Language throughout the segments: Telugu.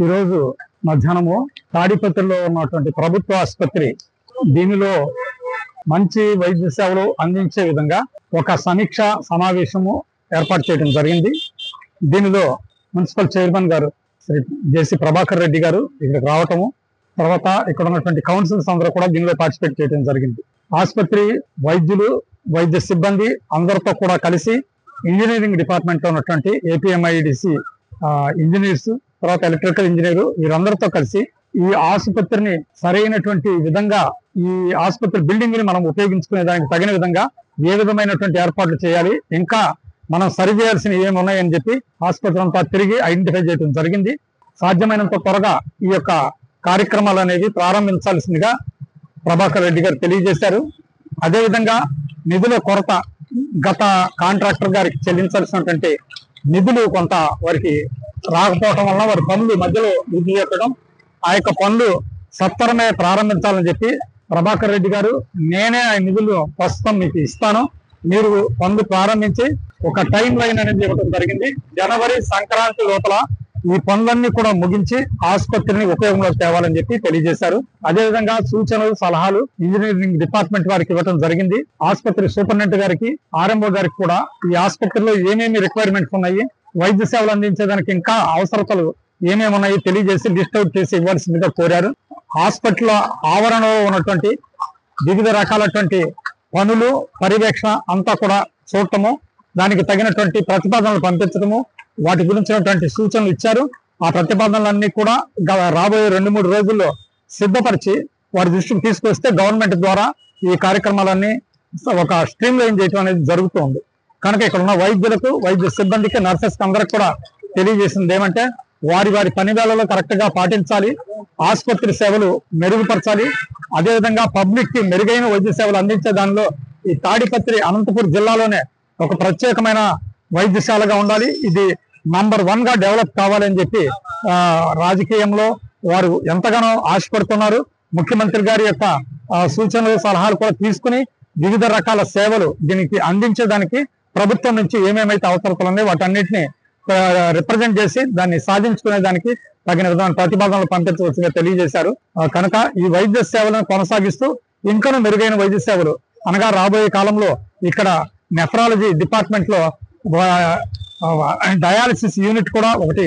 ఈరోజు మధ్యాహ్నము తాడిపత్రిలో ఉన్నటువంటి ప్రభుత్వ ఆసుపత్రి దీనిలో మంచి వైద్య సేవలు అందించే విధంగా ఒక సమీక్ష సమావేశము ఏర్పాటు చేయడం జరిగింది. దీనిలో మున్సిపల్ చైర్మన్ గారు శ్రీ జేసీ ప్రభాకర్ రెడ్డి గారు ఇక్కడికి రావటము, తర్వాత ఇక్కడ ఉన్నటువంటి కౌన్సిల్స్ అందరూ కూడా దీనిలో పార్టిసిపేట్ చేయడం జరిగింది. ఆసుపత్రి వైద్యులు, వైద్య సిబ్బంది అందరితో కూడా కలిసి ఇంజనీరింగ్ డిపార్ట్మెంట్ లో ఉన్నటువంటి ఏపీఎంఐడిసి ఇంజనీర్స్, తర్వాత ఎలక్ట్రికల్ ఇంజనీరు, వీరందరితో కలిసి ఈ ఆసుపత్రిని సరైనటువంటి విధంగా ఈ ఆసుపత్రి బిల్డింగ్ ని మనం ఉపయోగించుకునే దానికి తగిన విధంగా ఏ విధమైనటువంటి ఏర్పాట్లు చేయాలి, ఇంకా మనం సరి చేయాల్సిన ఏమి ఉన్నాయని చెప్పి ఆసుపత్రి అంతా తిరిగి ఐడెంటిఫై చేయడం జరిగింది. సాధ్యమైనంత త్వరగా ఈ యొక్క కార్యక్రమాలు అనేవి ప్రారంభించాల్సిందిగా ప్రభాకర్ రెడ్డి గారు తెలియజేశారు. అదేవిధంగా నిధుల కొరత, గత కాంట్రాక్టర్ గారికి చెల్లించాల్సినటువంటి నిధులు కొంత వారికి రాకపోవటం వల్ల వారి పనులు మధ్యలో వృద్ధి చేయడం, ఆ యొక్క పనులు సత్వరమే ప్రారంభించాలని చెప్పి ప్రభాకర్ రెడ్డి గారు, నేనే ఆ నిధులు ప్రస్తుతం మీకు ఇస్తాను, మీరు పనులు ప్రారంభించి ఒక టైం లైన్ అనేది ఇవ్వడం జరిగింది. జనవరి సంక్రాంతి లోపల ఈ పనులన్నీ కూడా ముగించి ఆసుపత్రిని ఉపయోగంలోకి తేవాలని చెప్పి తెలియజేశారు. అదేవిధంగా సూచనలు, సలహాలు ఇంజనీరింగ్ డిపార్ట్మెంట్ వారికి ఇవ్వడం జరిగింది. ఆసుపత్రి సూపరింటెండెంట్ గారికి, ఆర్ఎంఓ గారికి కూడా ఈ ఆసుపత్రిలో ఏమేమి రిక్వైర్మెంట్స్ ఉన్నాయి, వైద్య సేవలు అందించేదానికి ఇంకా అవసరతలు ఏమేమి ఉన్నాయి తెలియజేసి లిస్ట్ అవుట్ చేసి ఇవ్వాల్సిందిగా కోరారు. హాస్పిటల్ ఆవరణలో ఉన్నటువంటి వివిధ రకాలటువంటి పనులు, పర్యవేక్షణ అంతా కూడా చూడటము, దానికి తగినటువంటి ప్రతిపాదనలు పంపించడము, వాటి గురించినటువంటి సూచనలు ఇచ్చారు. ఆ ప్రతిపాదనలన్నీ కూడా రాబోయే 2-3 రోజుల్లో సిద్ధపరిచి వారి దృష్టికి తీసుకొస్తే గవర్నమెంట్ ద్వారా ఈ కార్యక్రమాలన్నీ ఒక స్ట్రీమ్ లైన్ చేయడం అనేది జరుగుతుంది. కనుక ఇక్కడ ఉన్న వైద్యులకు, వైద్య సిబ్బందికి, నర్సెస్ అందరికి కూడా తెలియజేసింది ఏమంటే, వారి పని వేళలో కరెక్ట్ గా పాటించాలి, ఆసుపత్రి సేవలు మెరుగుపరచాలి, అదేవిధంగా పబ్లిక్ కి మెరుగైన వైద్య సేవలు అందించే దానిలో ఈ తాడిపత్రి అనంతపురం జిల్లాలోనే ఒక ప్రత్యేకమైన వైద్యశాలగా ఉండాలి, ఇది నంబర్ 1 గా డెవలప్ కావాలని చెప్పి రాజకీయంలో వారు ఎంతగానో ఆశపడుతున్నారు. ముఖ్యమంత్రి గారి యొక్క సూచనలు, సలహాలు కూడా తీసుకుని వివిధ రకాల సేవలు దీనికి అందించేదానికి ప్రభుత్వం నుంచి ఏమేమైతే అవసరతలు ఉన్నాయో వాటన్నిటిని రిప్రజెంట్ చేసి దాన్ని సాధించుకునే దానికి తగిన విధమైన ప్రతిపాదనలు పంపించవలసిందిగా తెలియజేశారు. కనుక ఈ వైద్య సేవలను కొనసాగిస్తూ ఇంకనూ మెరుగైన వైద్య సేవలు, అనగా రాబోయే కాలంలో ఇక్కడ నెఫ్రాలజీ డిపార్ట్మెంట్ లో డయాలసిస్ యూనిట్ కూడా ఒకటి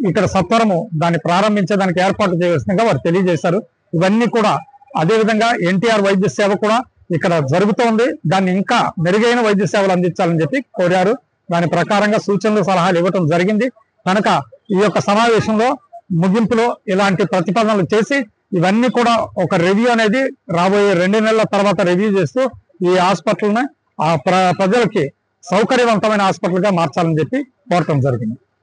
ఇక్కడ సత్వరము దాన్ని ప్రారంభించేదానికి ఏర్పాటు చేయవలసిందిగా వారు తెలియజేశారు. ఇవన్నీ కూడా అదేవిధంగా ఎన్టీఆర్ వైద్య సేవ కూడా ఇక్కడ జరుగుతోంది, దాన్ని ఇంకా మెరుగైన వైద్య సేవలు అందించాలని చెప్పి కోరారు. దాని ప్రకారంగా సూచనలు, సలహాలు ఇవ్వటం జరిగింది. కనుక ఈ యొక్క సమావేశంలో ముగింపులో ఇలాంటి ప్రతిపాదనలు చేసి ఇవన్నీ కూడా ఒక రివ్యూ అనేది రాబోయే 2 నెలల తర్వాత రివ్యూ చేస్తూ ఈ హాస్పిటల్ని ప్రజలకి సౌకర్యవంతమైన హాస్పిటల్ గా మార్చాలని చెప్పి కోరటం జరిగింది.